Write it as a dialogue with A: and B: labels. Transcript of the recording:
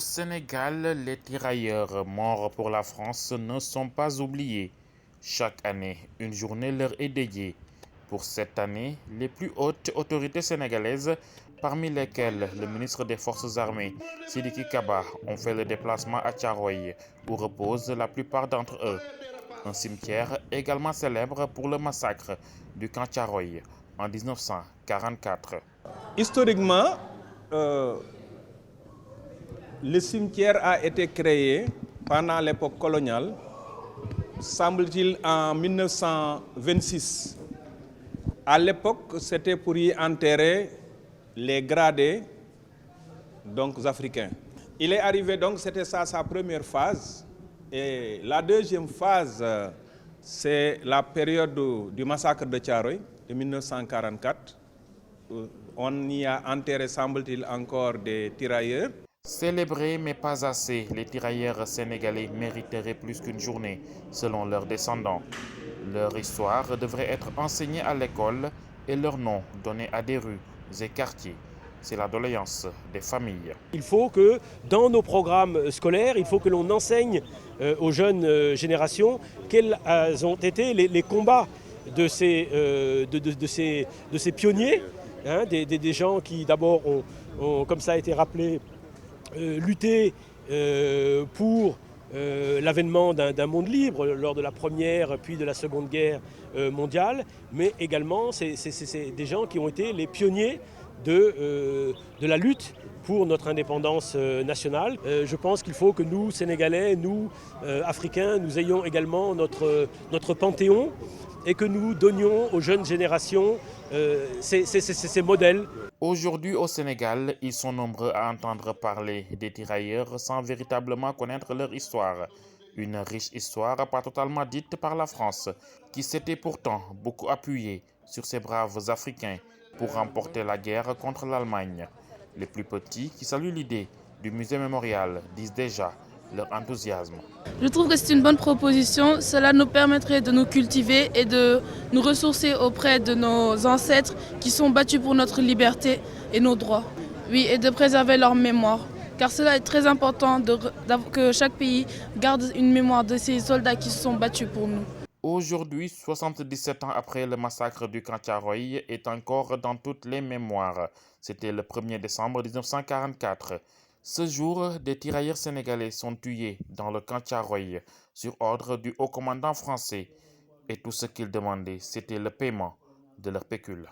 A: Sénégal, les tirailleurs morts pour la France ne sont pas oubliés. Chaque année, une journée leur est dédiée. Pour cette année, les plus hautes autorités sénégalaises, parmi lesquelles le ministre des Forces armées, Sidiki Kaba, ont fait le déplacement à Thiaroye, où reposent la plupart d'entre eux. Un cimetière également célèbre pour le massacre du camp Thiaroye en 1944.
B: Historiquement, euh, le cimetière a été créé pendant l'époque coloniale, semble-t-il en 1926. À l'époque, c'était pour y enterrer les gradés donc, africains. Il est arrivé donc, c'était ça sa première phase. Et la deuxième phase, c'est la période du massacre de Thiaroye de 1944. On y a enterré, semble-t-il, encore des tirailleurs.
A: Célébrés mais pas assez, les tirailleurs sénégalais mériteraient plus qu'une journée, selon leurs descendants. Leur histoire devrait être enseignée à l'école et leur nom donné à des rues et quartiers. C'est la doléance des familles.
C: Il faut que dans nos programmes scolaires, il faut que l'on enseigne aux jeunes générations quels ont été les combats de ces pionniers, hein, des gens qui d'abord ont, comme ça a été rappelé, lutté pour l'avènement d'un monde libre lors de la Première puis de la Seconde Guerre mondiale, mais également c'est des gens qui ont été les pionniers de la lutte pour notre indépendance nationale. Je pense qu'il faut que nous, Sénégalais, nous, Africains, nous ayons également notre panthéon et que nous donnions aux jeunes générations ces modèles.
A: Aujourd'hui au Sénégal, ils sont nombreux à entendre parler des tirailleurs sans véritablement connaître leur histoire. Une riche histoire pas totalement dite par la France, qui s'était pourtant beaucoup appuyée sur ces braves Africains pour remporter la guerre contre l'Allemagne. Les plus petits, qui saluent l'idée du musée mémorial, disent déjà leur enthousiasme.
D: Je trouve que c'est une bonne proposition. Cela nous permettrait de nous cultiver et de nous ressourcer auprès de nos ancêtres qui sont battus pour notre liberté et nos droits. Oui, et de préserver leur mémoire. Car cela est très important que chaque pays garde une mémoire de ces soldats qui se sont battus pour nous.
A: Aujourd'hui, 77 ans après le massacre du camp Thiaroye, est encore dans toutes les mémoires. C'était le 1er décembre 1944. Ce jour, des tirailleurs sénégalais sont tués dans le camp Thiaroye sur ordre du haut commandant français. Et tout ce qu'ils demandaient, c'était le paiement de leur pécule.